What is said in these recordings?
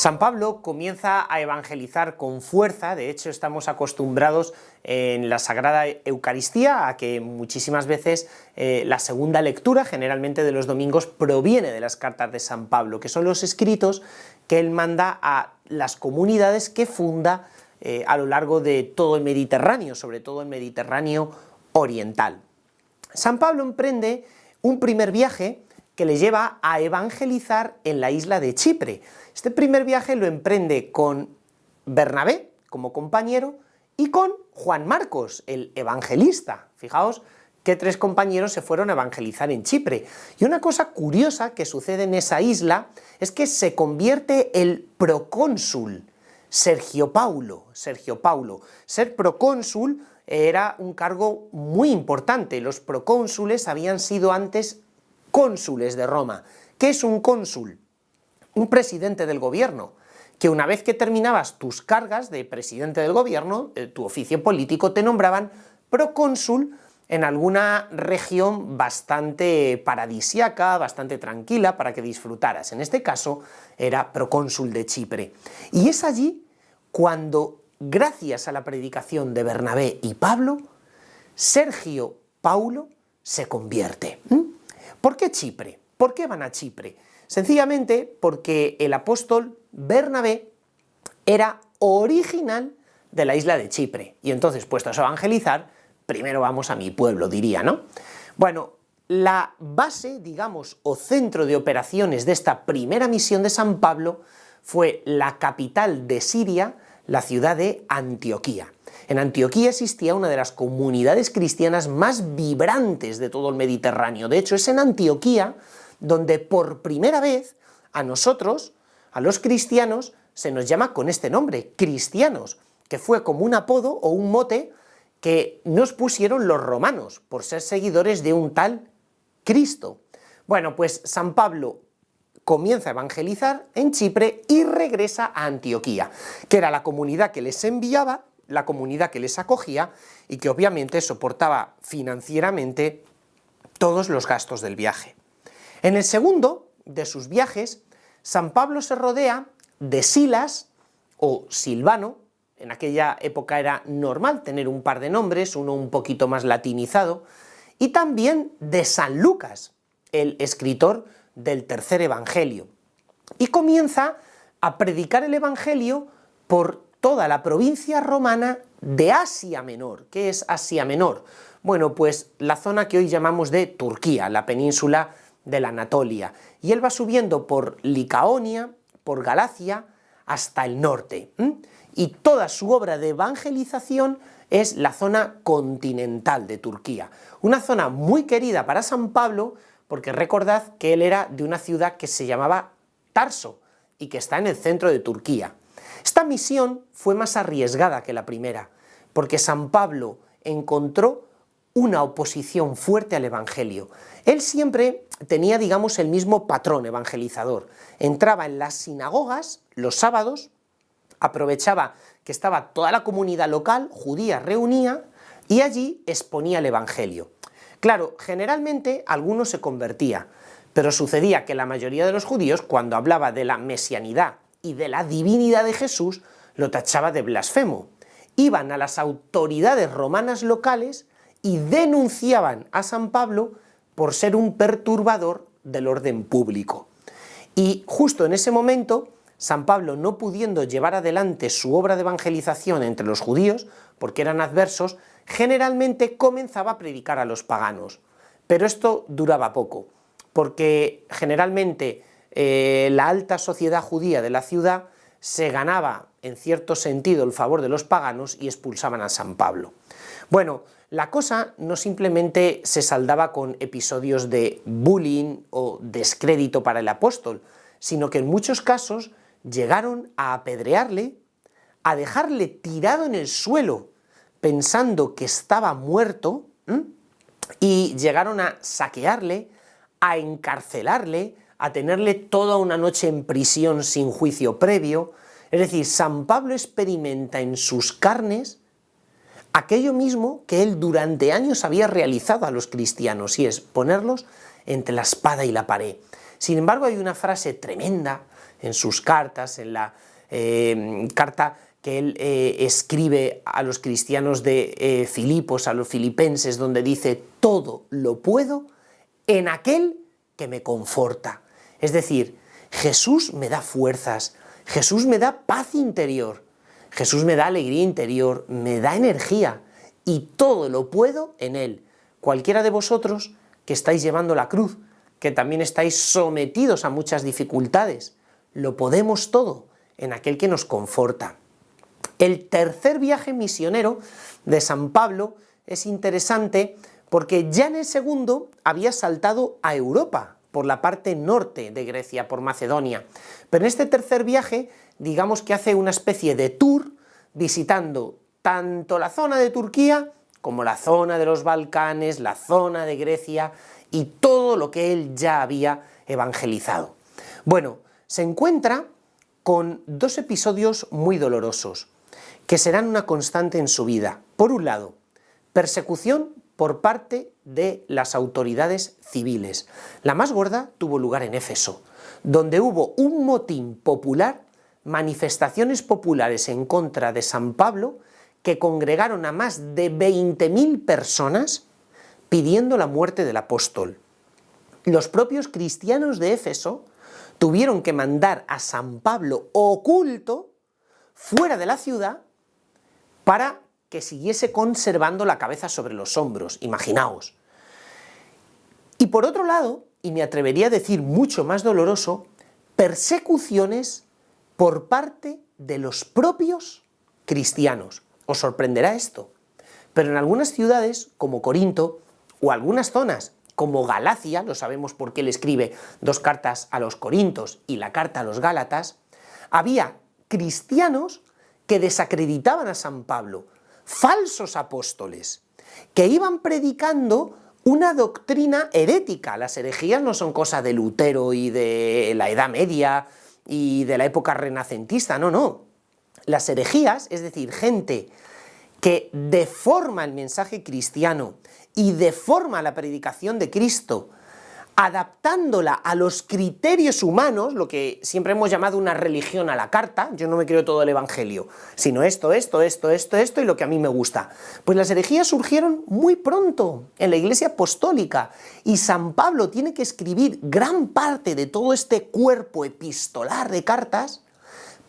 San Pablo comienza a evangelizar con fuerza. De hecho, estamos acostumbrados en la Sagrada Eucaristía a que muchísimas veces la segunda lectura, generalmente de los domingos, proviene de las cartas de San Pablo, que son los escritos que él manda a las comunidades que funda a lo largo de todo el Mediterráneo, sobre todo el Mediterráneo oriental. San Pablo emprende un primer viaje que le lleva a evangelizar en la isla de Chipre. Este primer viaje lo emprende con Bernabé como compañero y con Juan Marcos, el evangelista. Fijaos qué tres compañeros se fueron a evangelizar en Chipre. Y una cosa curiosa que sucede en esa isla es que se convierte el procónsul Sergio Paulo. Ser procónsul era un cargo muy importante. Los procónsules habían sido antes cónsules de Roma. ¿Qué es un cónsul? Un presidente del gobierno, que una vez que terminabas tus cargas de presidente del gobierno, tu oficio político, te nombraban procónsul en alguna región bastante paradisíaca, bastante tranquila, para que disfrutaras. En este caso era procónsul de Chipre. Y es allí cuando, gracias a la predicación de Bernabé y Pablo, Sergio Paulo se convierte. ¿Por qué Chipre? ¿Por qué van a Chipre? Sencillamente porque el apóstol Bernabé era original de la isla de Chipre, y entonces, puestos a evangelizar, primero vamos a mi pueblo, diría, ¿no? Bueno, la base, digamos, o centro de operaciones de esta primera misión de San Pablo fue la capital de Siria, la ciudad de Antioquía. En Antioquía existía una de las comunidades cristianas más vibrantes de todo el Mediterráneo. De hecho, es en Antioquía donde por primera vez a nosotros, a los cristianos, se nos llama con este nombre, cristianos, que fue como un apodo o un mote que nos pusieron los romanos por ser seguidores de un tal Cristo. Bueno, pues San Pablo comienza a evangelizar en Chipre y regresa a Antioquía, que era la comunidad que les enviaba, la comunidad que les acogía y que obviamente soportaba financieramente todos los gastos del viaje. En el segundo de sus viajes, San Pablo se rodea de Silas o Silvano. En aquella época era normal tener un par de nombres, uno un poquito más latinizado, y también de San Lucas, el escritor del tercer evangelio. Y comienza a predicar el evangelio por toda la provincia romana de Asia Menor. ¿Qué es Asia Menor? Bueno, pues la zona que hoy llamamos de Turquía, la península de la Anatolia. Y él va subiendo por Licaonia, por Galacia, hasta el norte. Y toda su obra de evangelización es la zona continental de Turquía. Una zona muy querida para San Pablo, porque recordad que él era de una ciudad que se llamaba Tarso y que está en el centro de Turquía. Esta misión fue más arriesgada que la primera, porque San Pablo encontró una oposición fuerte al evangelio. Él siempre tenía, digamos, el mismo patrón evangelizador. Entraba en las sinagogas los sábados, aprovechaba que estaba toda la comunidad local judía reunida y allí exponía el evangelio. Claro, generalmente alguno se convertía, pero sucedía que la mayoría de los judíos, cuando hablaba de la mesianidad y de la divinidad de Jesús, lo tachaba de blasfemo. Iban a las autoridades romanas locales y denunciaban a San Pablo por ser un perturbador del orden público. Y justo en ese momento, San Pablo, no pudiendo llevar adelante su obra de evangelización entre los judíos, porque eran adversos, generalmente comenzaba a predicar a los paganos. Pero esto duraba poco, porque generalmente la alta sociedad judía de la ciudad se ganaba, en cierto sentido, el favor de los paganos y expulsaban a San Pablo. Bueno, la cosa no simplemente se saldaba con episodios de bullying o descrédito para el apóstol, sino que en muchos casos llegaron a apedrearle, a dejarle tirado en el suelo pensando que estaba muerto, y llegaron a saquearle, a encarcelarle, a tenerle toda una noche en prisión sin juicio previo. Es decir, San Pablo experimenta en sus carnes aquello mismo que él durante años había realizado a los cristianos, y es ponerlos entre la espada y la pared. Sin embargo, hay una frase tremenda en sus cartas, en la carta que él escribe a los cristianos de Filipos, a los filipenses, donde dice: todo lo puedo en aquel que me conforta. Es decir, Jesús me da fuerzas, Jesús me da paz interior, Jesús me da alegría interior, me da energía, y todo lo puedo en Él. Cualquiera de vosotros que estáis llevando la cruz, que también estáis sometidos a muchas dificultades, lo podemos todo en aquel que nos conforta. El tercer viaje misionero de San Pablo es interesante porque ya en el segundo había saltado a Europa, por la parte norte de Grecia, por Macedonia. Pero en este tercer viaje, digamos que hace una especie de tour, visitando tanto la zona de Turquía como la zona de los Balcanes, la zona de Grecia y todo lo que él ya había evangelizado. Bueno, se encuentra con dos episodios muy dolorosos, que serán una constante en su vida. Por un lado, persecución por parte de las autoridades civiles. La más gorda tuvo lugar en Éfeso, donde hubo un motín popular, manifestaciones populares en contra de San Pablo, que congregaron a más de 20.000 personas pidiendo la muerte del apóstol. Los propios cristianos de Éfeso tuvieron que mandar a San Pablo oculto fuera de la ciudad para que siguiese conservando la cabeza sobre los hombros, imaginaos. Y por otro lado, y me atrevería a decir mucho más doloroso, persecuciones por parte de los propios cristianos. Os sorprenderá esto, pero en algunas ciudades, como Corinto, o algunas zonas, como Galacia, lo sabemos porque él escribe 2 cartas a los Corintos y la carta a los Gálatas, había cristianos que desacreditaban a San Pablo, falsos apóstoles, que iban predicando una doctrina herética. Las herejías no son cosa de Lutero y de la Edad Media y de la época renacentista, no. Las herejías, es decir, gente que deforma el mensaje cristiano y deforma la predicación de Cristo, adaptándola a los criterios humanos, lo que siempre hemos llamado una religión a la carta. Yo no me creo todo el evangelio, sino esto y lo que a mí me gusta. Pues las herejías surgieron muy pronto en la Iglesia apostólica, y San Pablo tiene que escribir gran parte de todo este cuerpo epistolar de cartas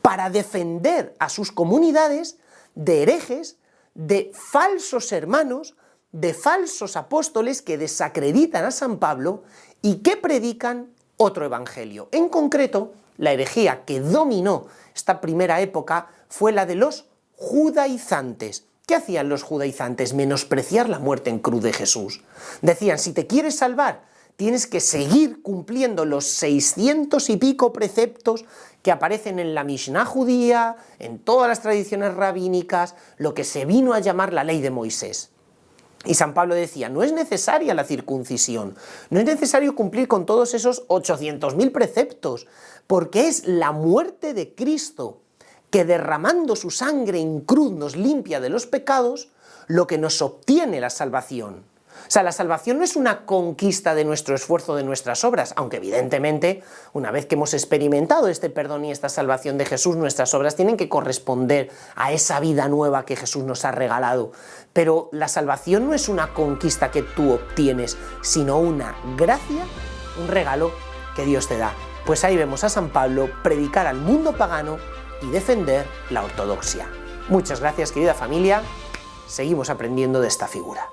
para defender a sus comunidades de herejes, de falsos hermanos, de falsos apóstoles que desacreditan a San Pablo y que predican otro evangelio. En concreto, la herejía que dominó esta primera época fue la de los judaizantes. ¿Qué hacían los judaizantes? Menospreciar la muerte en cruz de Jesús. Decían: si te quieres salvar, tienes que seguir cumpliendo los 600 y pico preceptos que aparecen en la Mishnah judía, en todas las tradiciones rabínicas, lo que se vino a llamar la ley de Moisés. Y San Pablo decía: no es necesaria la circuncisión, no es necesario cumplir con todos esos 800.000 preceptos, porque es la muerte de Cristo, que derramando su sangre en cruz nos limpia de los pecados, lo que nos obtiene la salvación. O sea, la salvación no es una conquista de nuestro esfuerzo, de nuestras obras, aunque evidentemente, una vez que hemos experimentado este perdón y esta salvación de Jesús, nuestras obras tienen que corresponder a esa vida nueva que Jesús nos ha regalado. Pero la salvación no es una conquista que tú obtienes, sino una gracia, un regalo que Dios te da. Pues ahí vemos a San Pablo predicar al mundo pagano y defender la ortodoxia. Muchas gracias, querida familia. Seguimos aprendiendo de esta figura.